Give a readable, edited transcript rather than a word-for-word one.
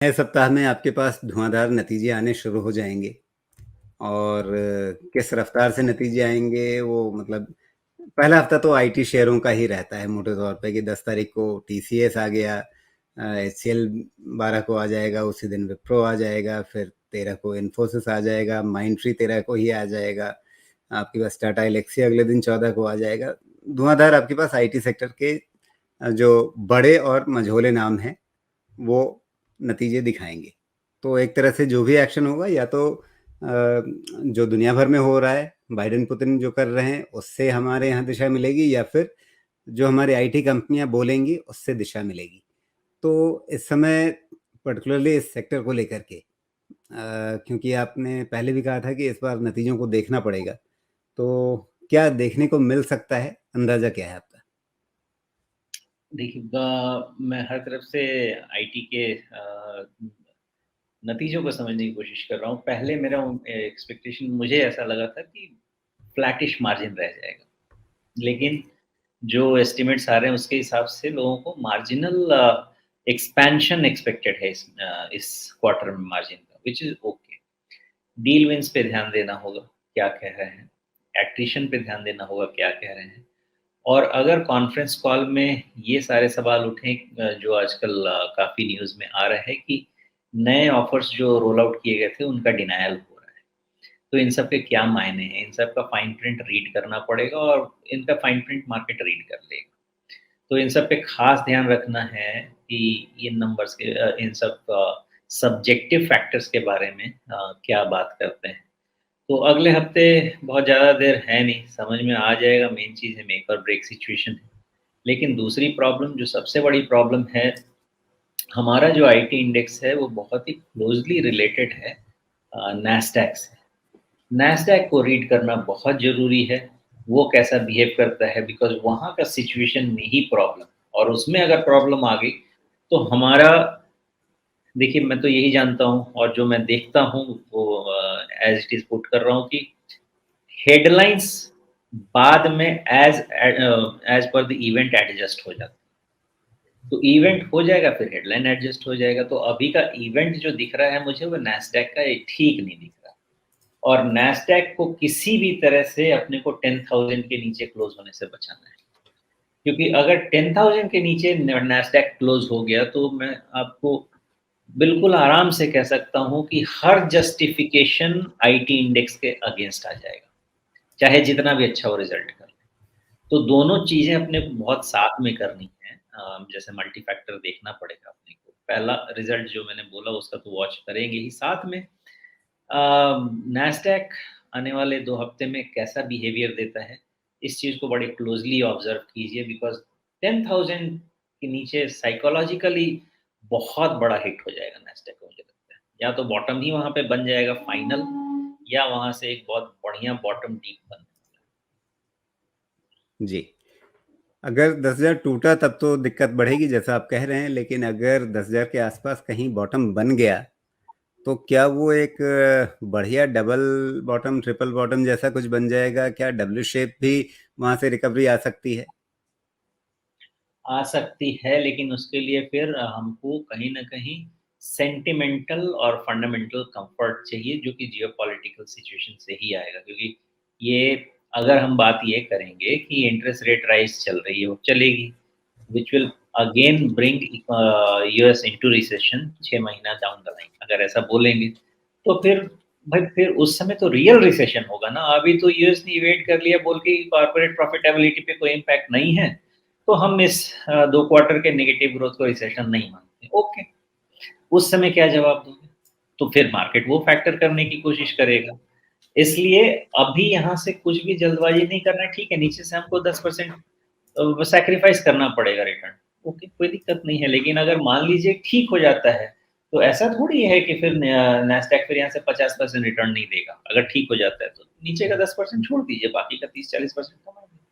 नए सप्ताह में आपके पास धुआँधार नतीजे आने शुरू हो जाएँगे और किस रफ़्तार से नतीजे आएँगे वो मतलब पहला हफ़्ता तो आईटी शेयरों का ही रहता है मोटे तौर पे कि 10 तारीख को टीसीएस आ गया, एचसीएल 12 को आ जाएगा, उसी दिन विप्रो आ जाएगा, फिर 13 को इन्फोसिस आ जाएगा, माइंडट्री 13 को ही आ जाएगा, आपके पास टाटा एल्क्सी अगले दिन 14 को आ जाएगा। धुआँधार आपके पास आईटी सेक्टर के जो बड़े और मझोले नाम हैं, वो नतीजे दिखाएँगे। तो एक तरह से जो भी एक्शन होगा या तो जो दुनिया भर में हो रहा है, बाइडेन-पुतिन जो कर रहे हैं, उससे हमारे यहाँ दिशा मिलेगी या फिर जो हमारी आईटी कंपनियाँ बोलेंगी, उससे दिशा मिलेगी। तो इस समय पर्टिकुलरली इस सेक्टर को लेकर के क्योंकि आपने पहले भी कहा था कि इस बार नतीजों को देखना पड़ेगा। तो क्या देखने को मिल सकता है? अंदाज़ा क्या है आपका? देखिए मैं हर तरफ से आईटी के नतीजों को समझने की कोशिश कर रहा हूँ। पहले मेरा एक्सपेक्टेशन मुझे ऐसा लगा था कि फ्लैटिश मार्जिन रह जाएगा। लेकिन जो एस्टिमेट्स आ रहे हैं उसके हिसाब से लोगों को मार्जिनल एक्सपेंशन एक्सपेक्टेड है इस क्वार्टर में मार्जिन का, which is okay. Deal wins पे ध्यान देना होगा, क्या कह रहे हैं। एट्रिशन पे ध्यान देना होगा, क्या कह रहे हैं। और अगर कॉन्फ्रेंस कॉल में ये सारे सवाल उठें जो आजकल काफ़ी न्यूज़ में आ रहा है कि नए ऑफ़र्स जो रोल आउट किए गए थे, उनका डिनायल हो रहा है। तो इन सब के क्या मायने हैं? इन सब का फाइन प्रिंट रीड करना पड़ेगा और इनका फाइन प्रिंट मार्केट रीड कर लेगा। तो इन सब पे ख़ास ध्यान रखना है कि इन नंबर्स के इन सब सब्जेक्टिव फैक्टर्स के बारे में क्या बात करते हैं। तो अगले हफ्ते बहुत ज़्यादा देर है नहीं, समझ में आ जाएगा। मेन चीज़ है मेक और ब्रेक सिचुएशन है। लेकिन दूसरी प्रॉब्लम जो सबसे बड़ी प्रॉब्लम है, हमारा जो आईटी इंडेक्स है वो बहुत ही क्लोज़ली रिलेटेड है नैस्डैक से। नैस्डैक को रीड करना बहुत ज़रूरी है, वो कैसा बिहेव करता है बिकॉज़ वहाँ का सिचुएशन में ही प्रॉब्लम और उसमें अगर प्रॉब्लम आ गई, तो हमारा देखिए मैं तो यही जानता हूँ और जो मैं देखता हूँ वो एज़ इट इज़ पुट कर रहा हूँ कि हेडलाइंस बाद में as per the event adjust हो जाता है। तो इवेंट हो जाएगा फिर हेडलाइन एडजस्ट हो जाएगा। तो अभी का इवेंट जो दिख रहा है मुझे वो नैस्डैक का ठीक नहीं दिख रहा। और नैस्डैक को किसी भी तरह से अपने को 10,000 के नीचे क्लोज़ होने से बचाना है। क्योंकि अगर 10,000 के नीचे न नैस्डैक क्लोज़ हो गया तो मैं आपको बिल्कुल आराम से कह सकता हूँ कि हर जस्टिफ़िकेशन आईटी इंडेक्स के अगेंस्ट आ जाएगा, चाहे जितना भी अच्छा वो रिज़ल्ट कर ले। तो दोनों चीज़ें अपने को बहुत साथ में करनी है। जैसे मल्टी फैक्टर देखना पड़ेगा अपने को। पहला रिज़ल्ट जो मैंने बोला उसका तो वॉच करेंगे ही, साथ में नैस्डैक आने वाले 2 हफ्ते में कैसा बिहेवियर देता है, इस चीज़ को बड़े क्लोज़ली ऑब्ज़र्व कीजिए बिकॉज़ 10,000 के नीचे साइकोलॉजिकली बहुत बड़ा हिट हो जाएगा नैस्डैक को मुझे लगता है। या तो बॉटम ही वहाँ पे बन जाएगा फाइनल या वहाँ से एक बहुत बढ़िया बॉटम डीप बन। जी। अगर 10,000 टूटा तब तो दिक्कत बढ़ेगी जैसा आप कह रहे हैं, लेकिन अगर 10,000 के आसपास कहीं बॉटम बन गया, तो क्या वो एक बढ़िया डबल बॉटम, ट्रिपल बॉटम जैसा कुछ बन जाएगा? क्या डब्ल्यू शेप भी वहाँ से रिकवरी आ सकती है? आ सकती है, लेकिन उसके लिए फिर हमको कहीं न कहीं सेंटिमेंटल और फंडामेंटल कम्फर्ट चाहिए, जो कि जियोपॉलिटिकल सिचुएशन से ही आएगा। क्योंकि ये अगर हम बात ये करेंगे कि इंटरेस्ट रेट राइज़ चल रही है, वो चलेगी, which will again bring US into recession 6 महीना डाउन द लाइन। अगर ऐसा बोलेंगे, तो फिर भाई फिर उस समय तो रियल रिसेशन होगा ना। अभी तो यूएस ने इवेट कर लिया बोल के कॉर्पोरेट प्रॉफिटेबिलिटी पे कोई इम्पैक्ट नहीं है। तो हम इस 2 क्वार्टर के नेगेटिव ग्रोथ को रिसेशन नहीं मानते। ओके, उस समय क्या जवाब दोगे? तो फिर मार्केट वो फैक्टर करने की कोशिश करेगा। इसलिए अभी यहाँ से कुछ भी जल्दबाज़ी नहीं करना है, ठीक है, नीचे से हमको 10% सैक्रिफाइस करना पड़ेगा रिटर्न। ओके, कोई दिक्कत नहीं है, लेकिन अगर मान लीजिए ठीक हो जाता है, तो ऐसा थोड़ी है कि फिर नैस्डैक फिर यहाँ से 50% रिटर्न नहीं देगा। अगर ठीक हो जाता है तो नीचे का 10% छोड़ दीजिए, बाकी का 30-40% कमा लीजिए।